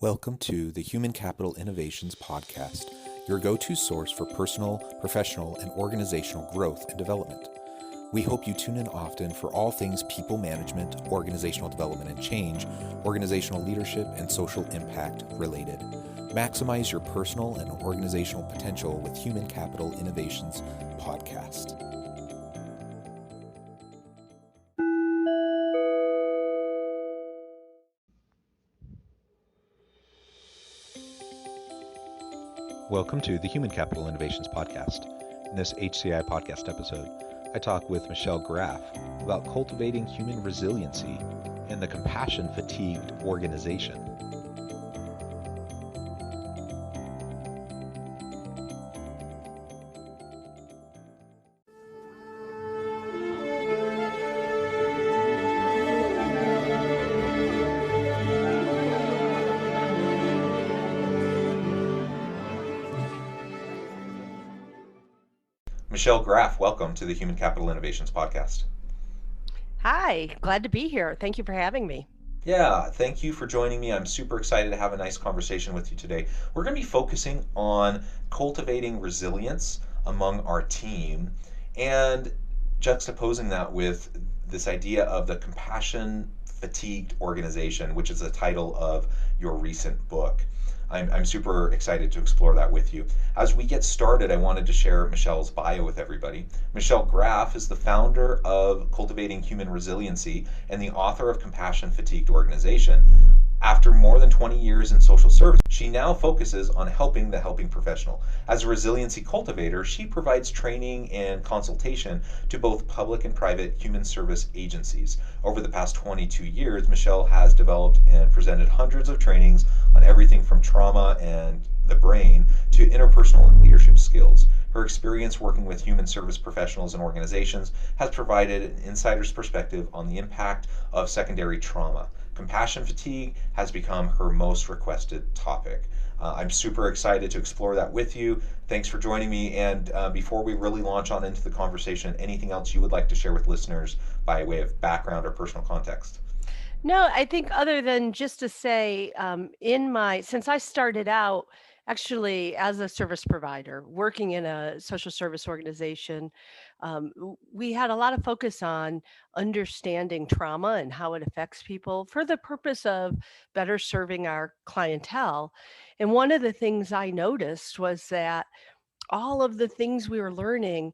Welcome to the Human Capital Innovations Podcast, your go-to source for personal, professional, and organizational growth and development. We hope you tune in often for all things people management, organizational development and change, organizational leadership, and social impact related. Maximize your personal and organizational potential with Human Capital Innovations Podcast. Welcome to the Human Capital Innovations Podcast. In this HCI podcast episode, I talk with Michelle Graff about cultivating human resiliency and the compassion-fatigued organization. Michelle Graff, welcome to the Human Capital Innovations Podcast. Hi, glad to be here. Thank you for having me. Yeah, thank you for joining me. I'm super excited to have a nice conversation with you today. We're going to be focusing on cultivating resilience among our team and juxtaposing that with this idea of the compassion fatigued organization, which is the title of your recent book. I'm super excited to explore that with you. As we get started, I wanted to share Michelle's bio with everybody. Michelle Graff is the founder of Cultivating Human Resiliency and the author of Compassion Fatigued Organization. After more than 20 years in social service, she now focuses on helping the helping professional. As a resiliency cultivator, she provides training and consultation to both public and private human service agencies. Over the past 22 years, Michelle has developed and presented hundreds of trainings on everything from trauma and the brain to interpersonal and leadership skills. Her experience working with human service professionals and organizations has provided an insider's perspective on the impact of secondary trauma. Compassion fatigue has become her most requested topic. I'm super excited to explore that with you. Thanks for joining me. And before we really launch on into the conversation, anything else you would like to share with listeners by way of background or personal context? No, I think other than just to say, since I started out actually as a service provider, working in a social service organization, we had a lot of focus on understanding trauma and how it affects people for the purpose of better serving our clientele. And one of the things I noticed was that all of the things we were learning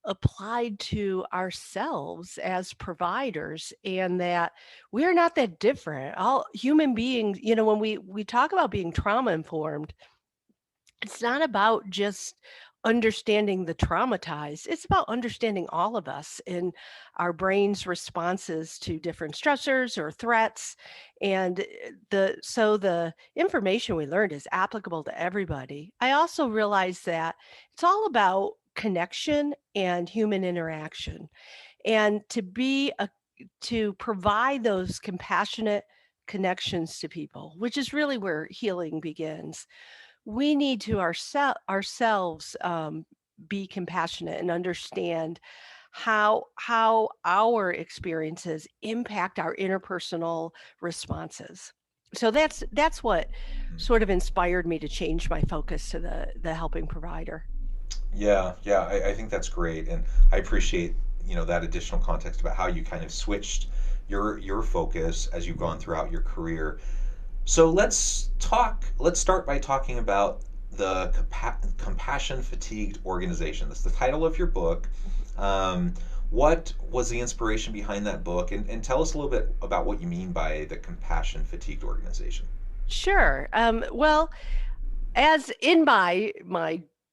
applied to ourselves as providers, and that we're not that different. All human beings, when we talk about being trauma informed, it's not about just understanding the traumatized. It's about understanding all of us and our brain's responses to different stressors or threats. And the information we learned is applicable to everybody. I also realized that it's all about connection and human interaction. And to provide those compassionate connections to people, which is really where healing begins, we need to ourselves be compassionate and understand how our experiences impact our interpersonal responses. So that's what sort of inspired me to change my focus to the helping provider. Yeah, I think that's great, and I appreciate that additional context about how you kind of switched your focus as you've gone throughout your career. So let's start by talking about the compassion fatigued organization. That's the title of your book. What was the inspiration behind that book, and tell us a little bit about what you mean by the compassion fatigued organization. Sure. Well, as in my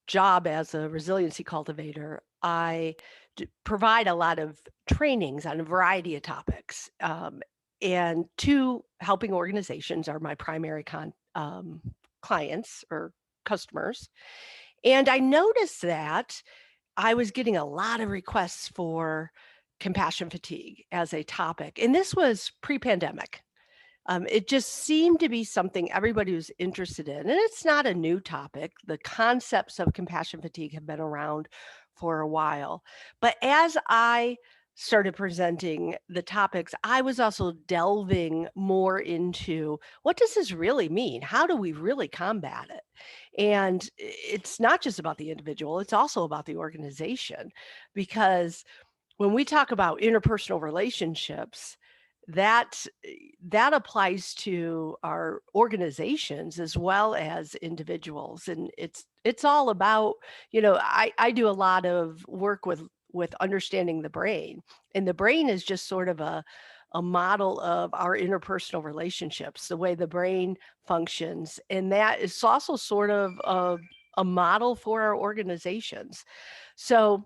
job as a resiliency cultivator, I provide a lot of trainings on a variety of topics. And two helping organizations are my primary clients or customers. And I noticed that I was getting a lot of requests for compassion fatigue as a topic. And this was pre-pandemic. It just seemed to be something everybody was interested in. And it's not a new topic. The concepts of compassion fatigue have been around for a while. But as I started presenting the topics, I was also delving more into what does this really mean? How do we really combat it? And it's not just about the individual, it's also about the organization. Because when we talk about interpersonal relationships, that that applies to our organizations as well as individuals, and it's all about, I do a lot of work with understanding the brain, and the brain is just sort of a model of our interpersonal relationships, the way the brain functions, and that is also sort of a model for our organizations. So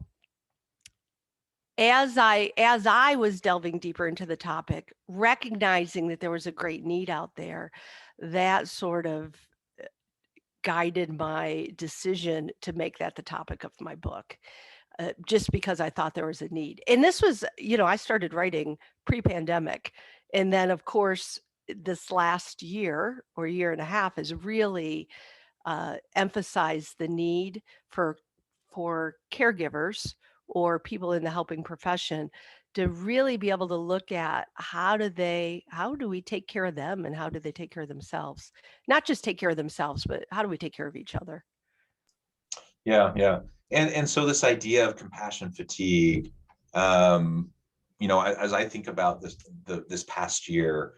as I was delving deeper into the topic, recognizing that there was a great need out there, that sort of guided my decision to make that the topic of my book, just because I thought there was a need. And this was, I started writing pre-pandemic, and then of course this last year or year and a half has really emphasize the need for caregivers or people in the helping profession to really be able to look at how do we take care of them and how do they take care of themselves, not just take care of themselves, but how do we take care of each other. Yeah, yeah. And so this idea of compassion fatigue, um, as I think about this past year,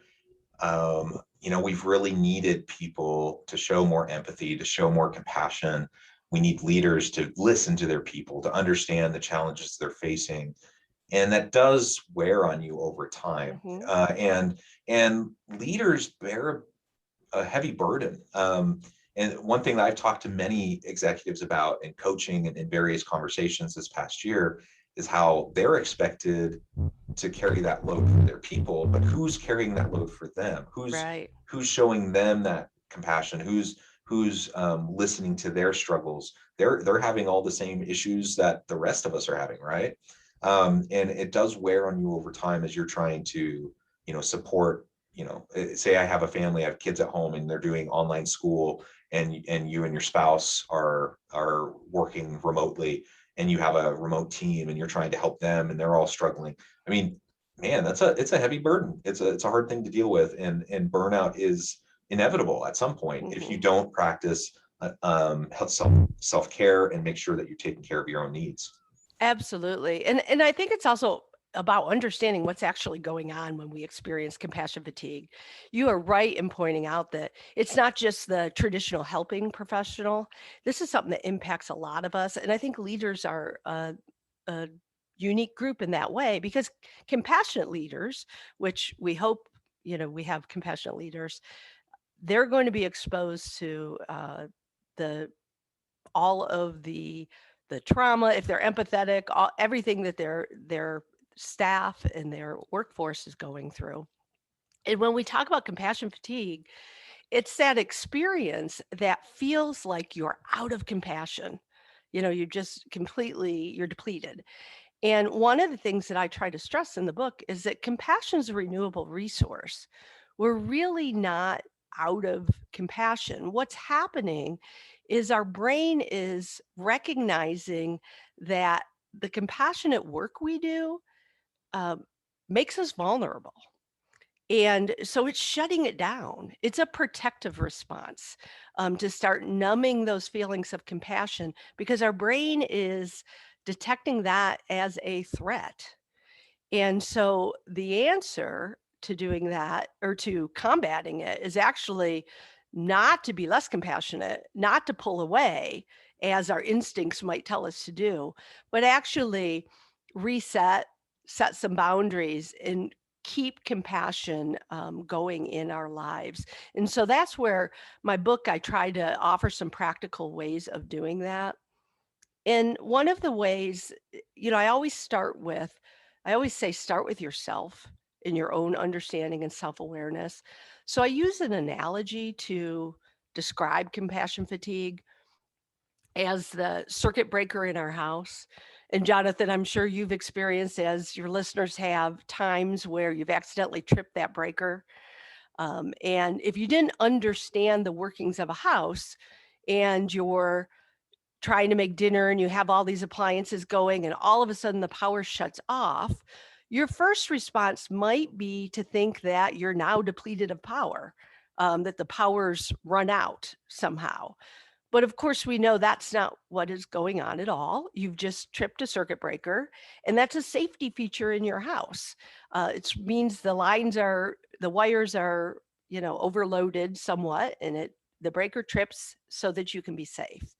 we've really needed people to show more empathy, to show more compassion. We need leaders to listen to their people, to understand the challenges they're facing, and that does wear on you over time. Hmm. And leaders bear a heavy burden. And one thing that I've talked to many executives about in coaching and in various conversations this past year is how they're expected to carry that load for their people, but who's carrying that load for them? Right. Who's showing them that compassion? Who's listening to their struggles? They're having all the same issues that the rest of us are having, right? And it does wear on you over time as you're trying to, support. Say I have a family, I have kids at home, and they're doing online school, and you and your spouse are working remotely, and you have a remote team, and you're trying to help them, and they're all struggling. I mean, man, it's a heavy burden. It's a hard thing to deal with, and burnout is inevitable at some point if you Hmm. don't practice self care and make sure that you're taking care of your own needs. Absolutely. And I think it's also about understanding what's actually going on when we experience compassion fatigue. You are right in pointing out that it's not just the traditional helping professional. This is something that impacts a lot of us. And I think leaders are a unique group in that way because compassionate leaders, which we hope, we have compassionate leaders, they're going to be exposed to the all of the trauma, if they're empathetic, everything that their staff and their workforce is going through. And when we talk about compassion fatigue, it's that experience that feels like you're out of compassion. You just you're depleted. And one of the things that I try to stress in the book is that compassion is a renewable resource. We're really not out of compassion. What's happening is our brain is recognizing that the compassionate work we do um, makes us vulnerable. And so it's shutting it down. It's a protective response to start numbing those feelings of compassion because our brain is detecting that as a threat. And so the answer to doing that or to combating it is actually not to be less compassionate, not to pull away as our instincts might tell us to do, but actually reset, set some boundaries, and keep compassion going in our lives. And so that's where my book, I try to offer some practical ways of doing that. And one of the ways, I always say start with yourself in your own understanding and self awareness. So I use an analogy to describe compassion fatigue as the circuit breaker in our house. And Jonathan, I'm sure you've experienced, as your listeners have, times where you've accidentally tripped that breaker. And if you didn't understand the workings of a house and you're trying to make dinner and you have all these appliances going and all of a sudden the power shuts off, your first response might be to think that you're now depleted of power, that the power's run out somehow. But of course, we know that's not what is going on at all. You've just tripped a circuit breaker, and that's a safety feature in your house. It means the wires are, overloaded somewhat, and the breaker trips so that you can be safe.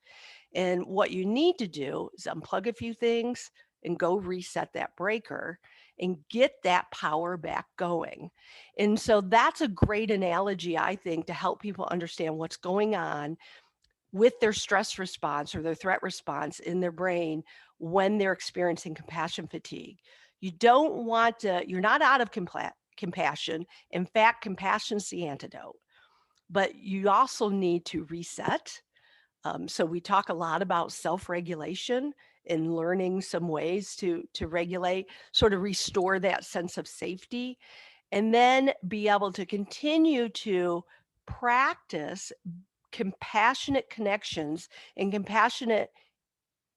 And what you need to do is unplug a few things and go reset that breaker and get that power back going. And so that's a great analogy, I think, to help people understand what's going on with their stress response or their threat response in their brain when they're experiencing compassion fatigue. You don't want to, you're not out of compassion. In fact, compassion's the antidote, but you also need to reset. So we talk a lot about self-regulation and learning some ways to regulate, sort of restore that sense of safety, and then be able to continue to practice compassionate connections and compassionate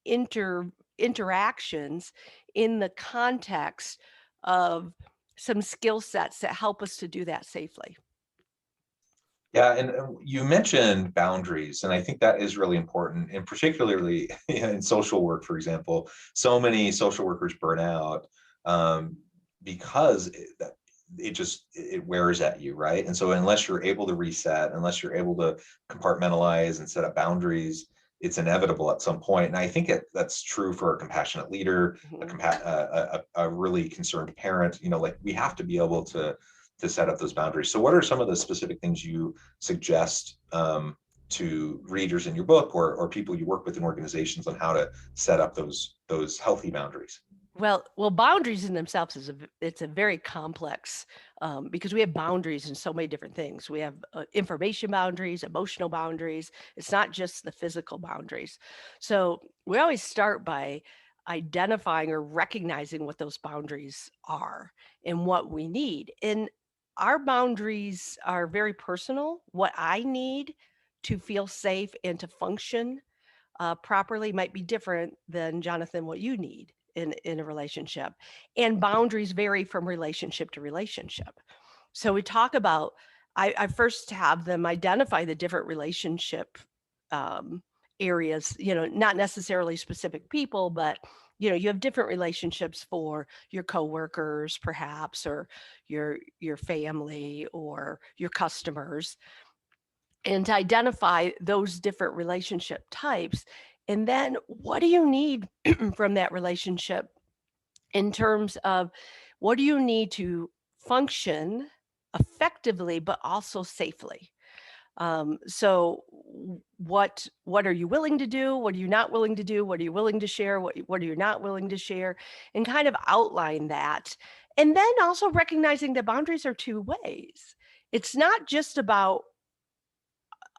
interactions in the context of some skill sets that help us to do that safely. Yeah, and you mentioned boundaries, and I think that is really important, and particularly in social work, for example, so many social workers burn out um, because it wears at you, right? And so unless you're able to reset, unless you're able to compartmentalize and set up boundaries, it's inevitable at some point. And I think that's true for a compassionate leader, Mhm. a really concerned parent. Like we have to be able to set up those boundaries. So what are some of the specific things you suggest to readers in your book or people you work with in organizations on how to set up those healthy boundaries? Well, boundaries in themselves it's a very complex, because we have boundaries in so many different things. We have information boundaries, emotional boundaries. It's not just the physical boundaries. So we always start by identifying or recognizing what those boundaries are and what we need. And our boundaries are very personal. What I need to feel safe and to function properly might be different than Jonathan, what you need in a relationship. And boundaries vary from relationship to relationship. So we talk about, I first have them identify the different relationship um, areas, not necessarily specific people, but you have different relationships for your coworkers, perhaps, or your family or your customers, and to identify those different relationship types. And then what do you need from that relationship in terms of what do you need to function effectively, but also safely? So what are you willing to do? What are you not willing to do? What are you willing to share? What are you not willing to share? And kind of outline that. And then also recognizing that boundaries are two ways. It's not just about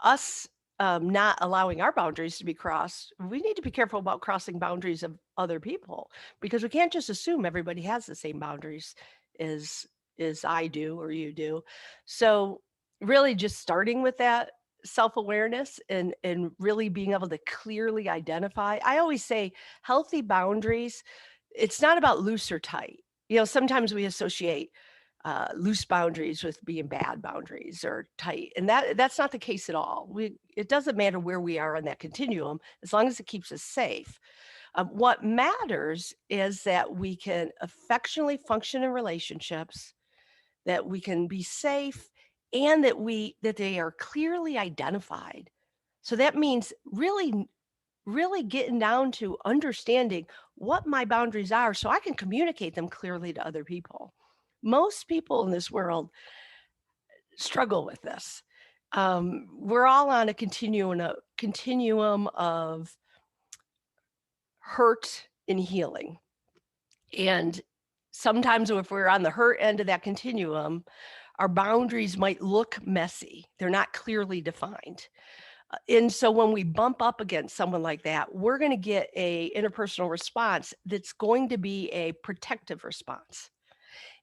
us not allowing our boundaries to be crossed. We need to be careful about crossing boundaries of other people, because we can't just assume everybody has the same boundaries as as I do or you do. So really just starting with that self-awareness and really being able to clearly identify. I always say healthy boundaries, it's not about loose or tight. Sometimes we associate loose boundaries with being bad boundaries or tight, and that's not the case at all. It doesn't matter where we are on that continuum as long as it keeps us safe. What matters is that we can affectionately function in relationships, that we can be safe, and that they are clearly identified. So that means really getting down to understanding what my boundaries are so I can communicate them clearly to other people. Most people in this world struggle with this. We're all on a continuum of hurt and healing. And sometimes if we're on the hurt end of that continuum, our boundaries might look messy. They're not clearly defined. And so when we bump up against someone like that, we're going to get a interpersonal response that's going to be a protective response.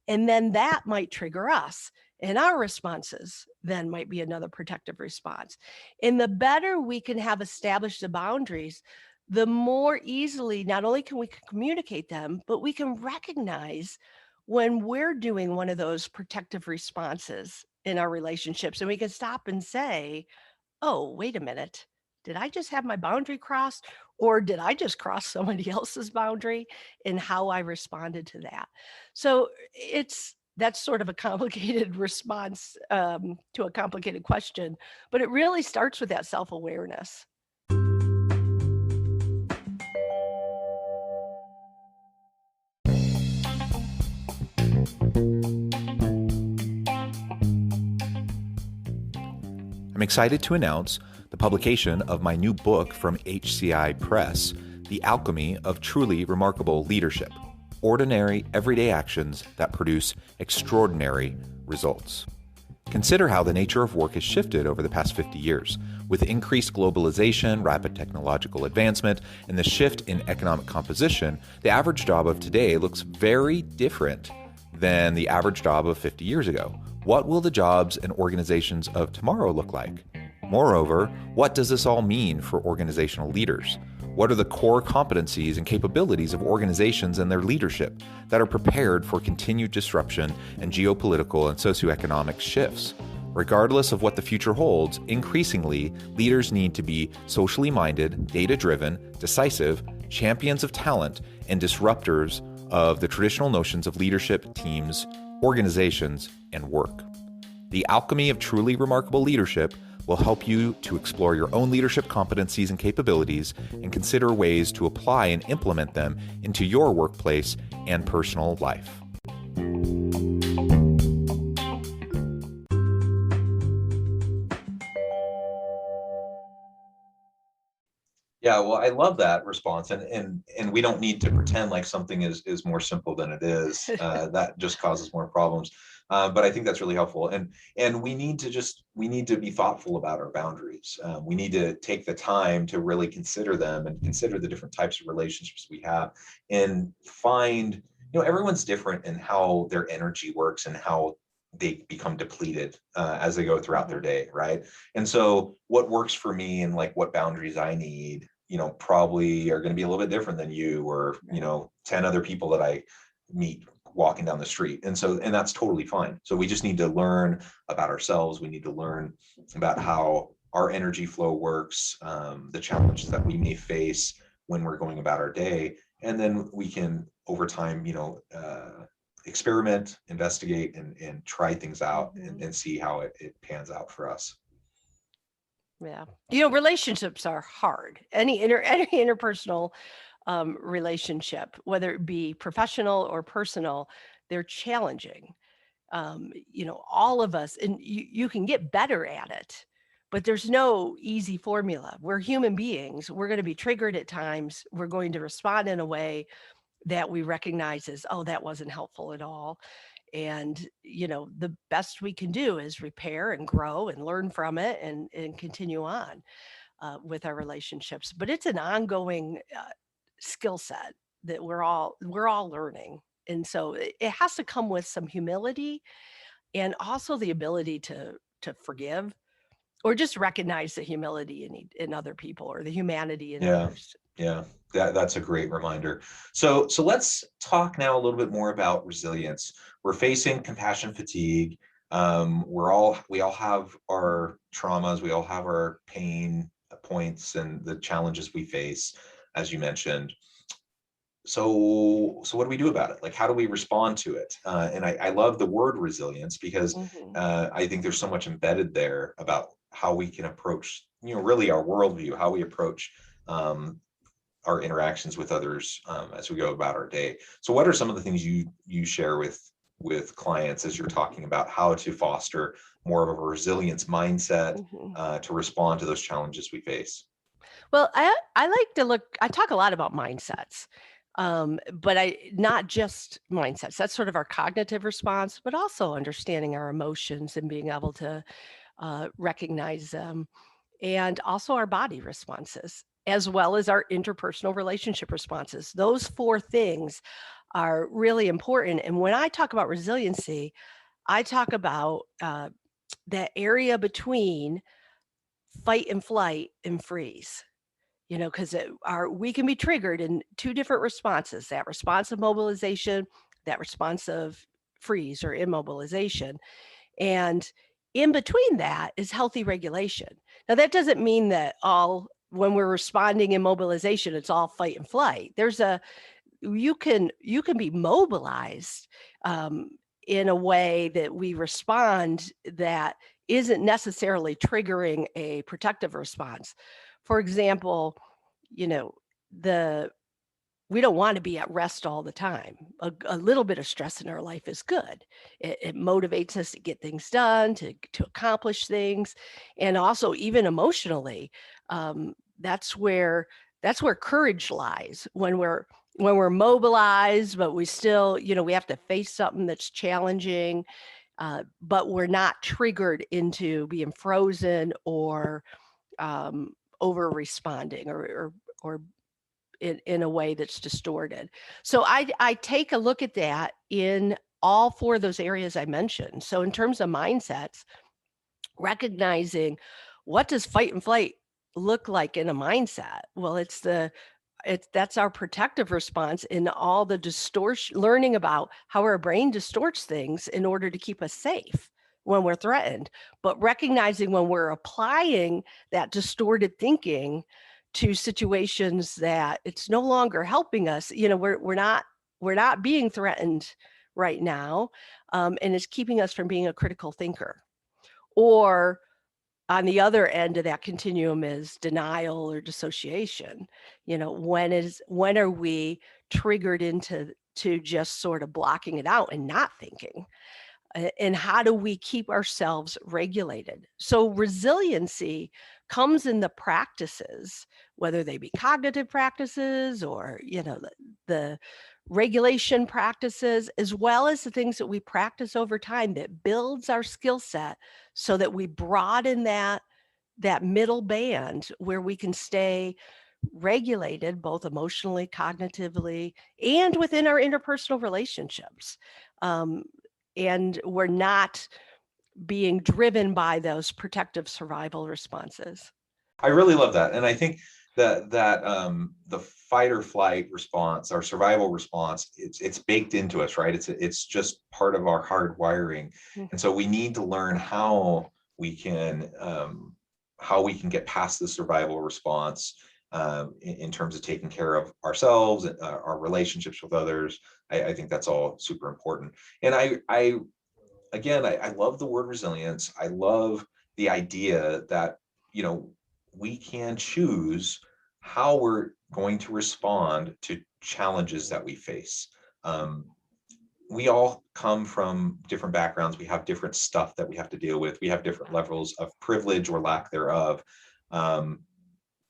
And then that might trigger us. And our responses then might be another protective response. And the better we can have established the boundaries, the more easily not only can we communicate them, but we can recognize when we're doing one of those protective responses in our relationships. And we can stop and say, oh, wait a minute. Did I just have my boundary crossed? Or did I just cross somebody else's boundary in how I responded to that? So that's sort of a complicated response to a complicated question, but it really starts with that self awareness. I'm excited to announce the publication of my new book from HCI Press, The Alchemy of Truly Remarkable Leadership: Ordinary, Everyday Actions That Produce Extraordinary Results. Consider how the nature of work has shifted over the past 50 years. With increased globalization, rapid technological advancement, and the shift in economic composition, the average job of today looks very different than the average job of 50 years ago. What will the jobs and organizations of tomorrow look like? Moreover, what does this all mean for organizational leaders? What are the core competencies and capabilities of organizations and their leadership that are prepared for continued disruption and geopolitical and socioeconomic shifts? Regardless of what the future holds, increasingly, leaders need to be socially minded, data-driven, decisive, champions of talent, and disruptors of the traditional notions of leadership, teams, organizations, and work. The Alchemy of Truly Remarkable Leadership will help you to explore your own leadership competencies and capabilities and consider ways to apply and implement them into your workplace and personal life. Yeah, well, I love that response, and we don't need to pretend like something is more simple than it is. That just causes more problems. But I think that's really helpful, and we need to be thoughtful about our boundaries. We need to take the time to really consider them and consider the different types of relationships we have, and find, everyone's different in how their energy works and how they become depleted as they go throughout their day, right? And so what works for me and like what boundaries I need, probably are going to be a little bit different than you or, 10 other people that I meet walking down the street. And that's totally fine. So we just need to learn about ourselves. We need to learn about how our energy flow works, the challenges that we may face when we're going about our day. And then we can, over time, experiment, investigate, and try things out and see how it pans out for us. Yeah. Relationships are hard. Any interpersonal relationship, whether it be professional or personal, they're challenging. All of us, and you can get better at it, but there's no easy formula. We're human beings. We're going to be triggered at times. We're going to respond in a way that we recognize as, oh, that wasn't helpful at all. And the best we can do is repair and grow and learn from it and continue on with our relationships. But it's an ongoing skill set that we're all learning. And so it has to come with some humility and also the ability to forgive, or just recognize the humility in other people, or the humanity in Yeah, others. yeah, that's a great reminder. So let's talk now a little bit more about resilience. We're facing compassion fatigue. We all have our traumas, we all have our pain points and the challenges we face, as you mentioned. So what do we do about it? Like, how do we respond to it? And I love the word resilience because Mhm. I think there's so much embedded there about how we can approach, really our worldview, how we approach our interactions with others as we go about our day. So what are some of the things you share with clients as you're talking about how to foster more of a resilience mindset Mhm. to respond to those challenges we face? Well, I like to look. I talk a lot about mindsets, but I not just mindsets. That's sort of our cognitive response, but also understanding our emotions and being able to recognize them, and also our body responses, as well as our interpersonal relationship responses. Those four things are really important. And when I talk about resiliency, I talk about that area between fight and flight and freeze. because we can be triggered in two different responses: that response of mobilization, that response of freeze or immobilization. And in between that is healthy regulation. Now, that doesn't mean that when we're responding in mobilization, it's all fight and flight. You can be mobilized um, in a way that we respond that isn't necessarily triggering a protective response. For example, you know the we don't want to be at rest all the time. A little bit of stress in our life is good. It motivates us to get things done, to accomplish things, and also even emotionally. Um, that's where that's where courage lies when we're mobilized, but we still, we have to face something that's challenging, but we're not triggered into being frozen or over responding or in a way that's distorted. So I take a look at that in all four of those areas I mentioned. So in terms of mindsets, recognizing what does fight and flight look like in a mindset? Well, that's our protective response in all the distortion, learning about how our brain distorts things in order to keep us safe when we're threatened, but recognizing when we're applying that distorted thinking to situations that it's no longer helping us. We're not being threatened right now, and it's keeping us from being a critical thinker. Or on the other end of that continuum is denial or dissociation. When are we triggered into just sort of blocking it out and not thinking? And how do we keep ourselves regulated? So resiliency comes in the practices, whether they be cognitive practices or the regulation practices, as well as the things that we practice over time that builds our skill set so that we broaden that middle band where we can stay regulated both emotionally, cognitively, and within our interpersonal relationships. Um, and we're not being driven by those protective survival responses. I really love that, and I think that the fight or flight response, our survival response, it's baked into us, right? It's just part of our hardwiring, Mm. and so we need to learn how we can get past the survival response in terms of taking care of ourselves and our relationships with others. I think that's all super important, and I love the word resilience. I love the idea that, you know, we can choose how we're going to respond to challenges that we face. Um, we all come from different backgrounds. We have different stuff that we have to deal with. We have different levels of privilege or lack thereof. Um,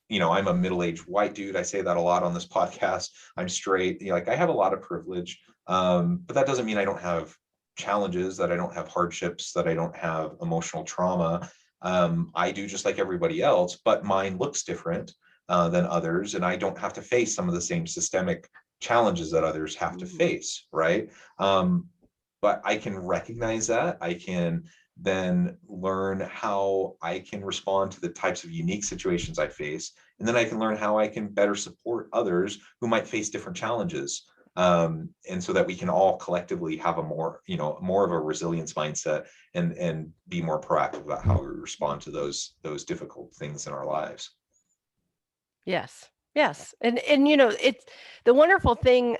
I'm a middle-aged white dude. I say that a lot on this podcast. I'm straight. Like I have a lot of privilege, but that doesn't mean I don't have challenges, that I don't have hardships, that I don't have emotional trauma. I do just like everybody else, but mine looks different than others, and I don't have to face some of the same systemic challenges that others have to face, right? But I can recognize that. I can then learn how I can respond to the types of unique situations I face. And then I can learn how I can better support others who might face different challenges. And so that we can all collectively have more of a resilience mindset and be more proactive about how we respond to those difficult things in our lives. Yes. Yes. And it's the wonderful thing.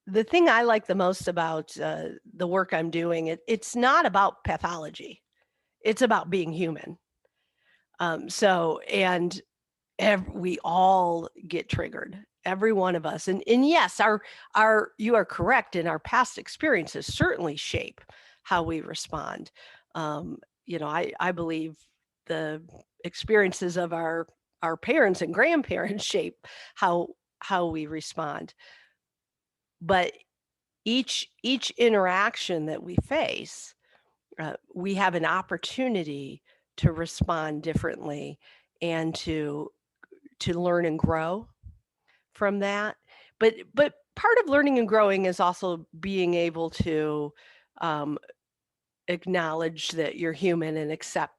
The thing I like the most about the work I'm doing, it's not about pathology. It's about being human. And we all get triggered, every one of us. And yes, our you are correct, and our past experiences certainly shape how we respond. I believe the experiences of our parents and grandparents shape how we respond. But each interaction that we face, we have an opportunity to respond differently and to learn and grow from that. But part of learning and growing is also being able to um, acknowledge that you're human and accept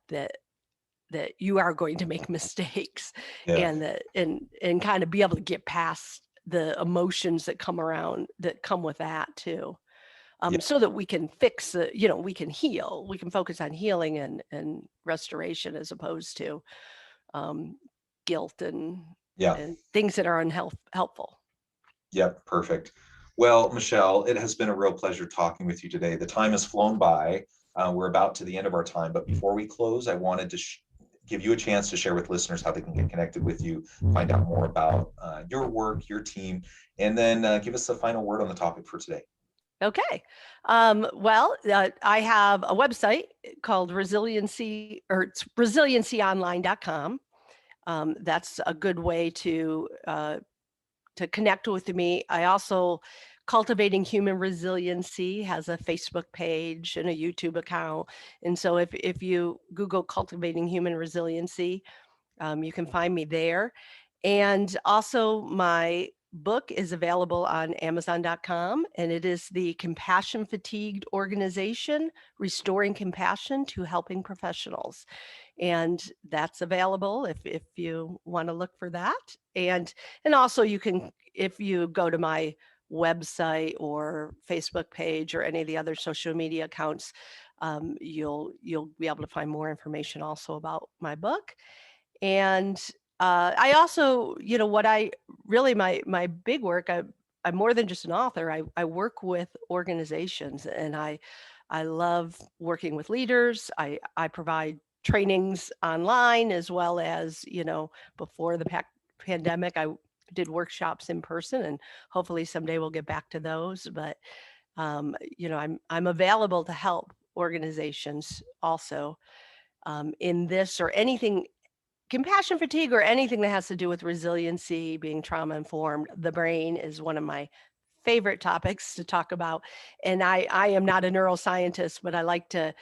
that you are going to make mistakes, Yeah. and and kind of be able to get past the emotions that come with that too. Yeah. So that we can fix we can heal, we can focus on healing and restoration as opposed to um, guilt Yeah. and things that are helpful. Yep, perfect. Well, Michelle, it has been a real pleasure talking with you today. The time has flown by. We're about to the end of our time, but before we close, I wanted to give you a chance to share with listeners how they can get connected with you, find out more about your work, your team, and then give us a final word on the topic for today. Okay. I have a website called resiliency, or it's resiliencyonline.com. That's a good way to connect with me. I also Cultivating Human Resiliency has a Facebook page and a YouTube account. And so if you Google Cultivating Human Resiliency, you can find me there. And also, my book is available on Amazon.com, and it is the Compassion Fatigued Organization, Restoring Compassion to Helping Professionals. And that's available if you want to look for that. And also, you can, if you go to my website or Facebook page or any of the other social media accounts, you'll be able to find more information also about my book. And I also, what I really my big work, I'm more than just an author. I work with organizations, and I love working with leaders. I provide trainings online as well as, before the pandemic, I did workshops in person, and hopefully someday we'll get back to those. But I'm available to help organizations also in this or anything, compassion fatigue or anything that has to do with resiliency, being trauma informed. The brain is one of my favorite topics to talk about. And I am not a neuroscientist, but I like to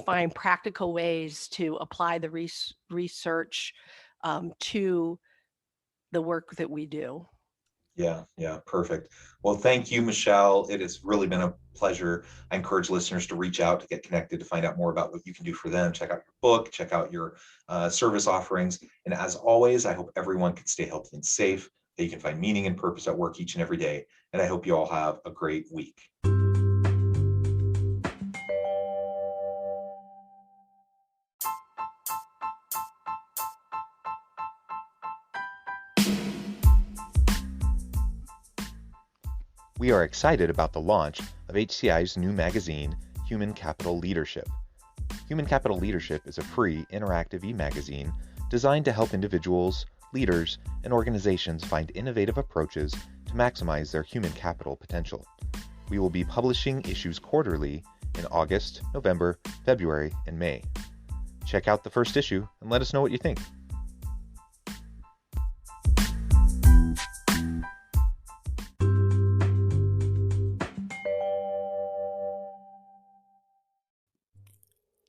find practical ways to apply the research to the work that we do. Yeah, yeah, perfect. Well, thank you, Michelle. It has really been a pleasure. I encourage listeners to reach out, to get connected, to find out more about what you can do for them. Check out your book, check out your service offerings. And as always, I hope everyone can stay healthy and safe, that you can find meaning and purpose at work each and every day. And I hope you all have a great week. We are excited about the launch of HCI's new magazine, Human Capital Leadership. Human Capital Leadership is a free, interactive e-magazine designed to help individuals, leaders, and organizations find innovative approaches to maximize their human capital potential. We will be publishing issues quarterly in August, November, February, and May. Check out the first issue and let us know what you think.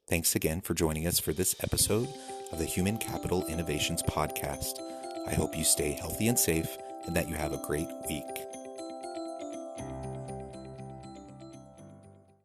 Thanks again for joining us for this episode of the Human Capital Innovations Podcast. I hope you stay healthy and safe and that you have a great week.